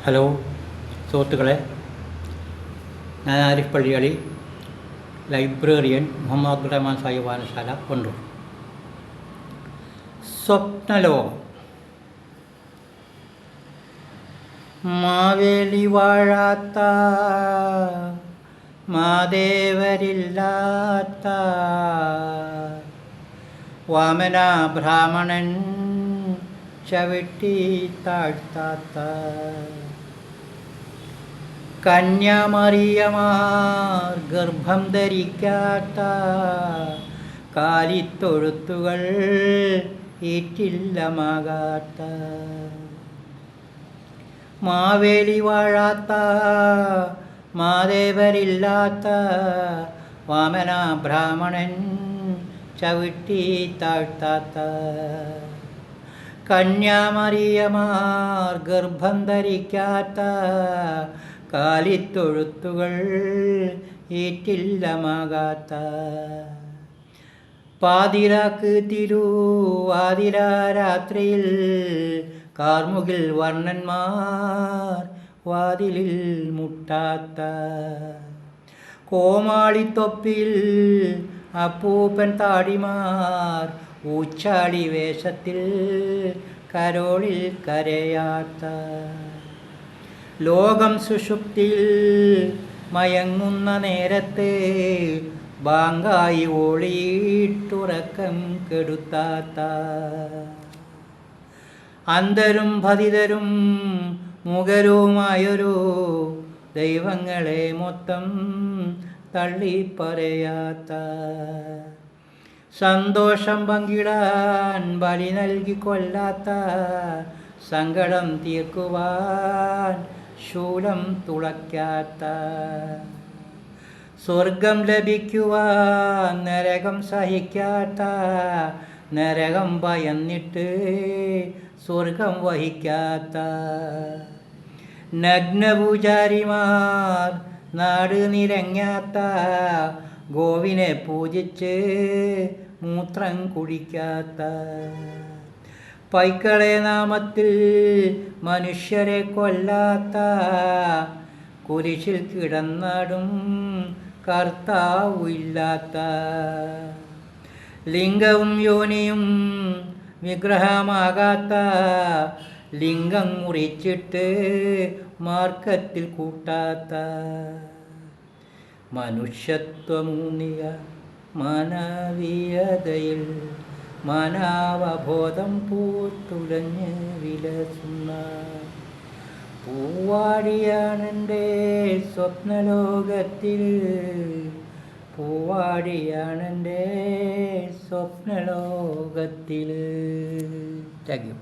Hello സുഹൃത്തുക്കളെ, ഞാൻ Arif Palliyali, librarian Muhammad Abdurahman Sahib വായനശാല, കൊണ്ടൂർ. സ്വപ്നലോകം. മാവേലി വാഴാത്ത, മാദേവരില്ലാത്ത, വാമന ബ്രാഹ്മണൻ ചവിട്ടി താഴ്ത്താത്ത, കന്യാമറിയമാർ ഗർഭം ധരിക്കാത്ത, കാലിത്തൊഴുത്തുകൾ ഏറ്റില്ലമാകാത്ത, മാവേലി വാഴാത്ത, മാദേവരില്ലാത്ത, വാമന ബ്രാഹ്മണൻ ചവിട്ടി താഴ്ത്താത്ത, കന്യാമറിയമാർ ഗർഭം ധരിക്കാത്ത, കാലിത്തൊഴുത്തുകൾ ഏറ്റില്ലമാകാത്ത, പാതിരാക്ക് തിരുവാതിര രാത്രിയിൽ കാർമുകിൽ വർണ്ണന്മാർ വാതിലിൽ മുട്ടാത്ത, കോമാളിത്തൊപ്പിൽ അപ്പൂപ്പൻ താടിമാർ ഊച്ചാളി വേഷത്തിൽ കരോളിൽ കരയാത്ത, ലോകം സുഷുപ്തിയിൽ മയങ്ങുന്ന നേരത്ത് ബാങ്കായി ഓളിയിട്ടുറക്കം കെടുത്താത്ത, അന്ധരും പതിതരും മുഖരുമായൊരു ദൈവങ്ങളെ മൊത്തം തള്ളിപ്പറയാത്ത, സന്തോഷം പങ്കിടാൻ ബലി നൽകി കൊല്ലാത്ത, സങ്കടം തീർക്കുവാൻ ശൂലം തുളയ്ക്കാത്ത, സ്വർഗം ലഭിക്കുവാൻ നരകം സഹിക്കാത്ത, നരകം ഭയന്നിട്ട് സ്വർഗം വഹിക്കാത്ത, നഗ്നപൂജാരിമാർ നാട് നിരങ്ങാത്ത, ഗോവിനെ പൂജിച്ച് മൂത്രം കുടിക്കാത്ത, പൈക്കളെ നാമത്തിൽ മനുഷ്യരെ കൊല്ലാത്ത, കുരിശിൽ കിടന്നാടും കർത്താവില്ലാത്ത, ലിംഗവും യോനിയും വിഗ്രഹമാകാത്ത, ലിംഗം മുറിച്ചിട്ട് മാർക്കത്തിൽ കൂട്ടാത്ത, മനുഷ്യത്വമൂന്നിയ മാനവീയതയിൽ മാനവബോധം പൂത്തുലഞ്ഞ് വിലസുന്ന പൂവാടിയാണെൻ്റെ സ്വപ്നലോകത്തിൽ, പൂവാടിയാണെൻ്റെ സ്വപ്നലോകത്തിൽ. Thank you.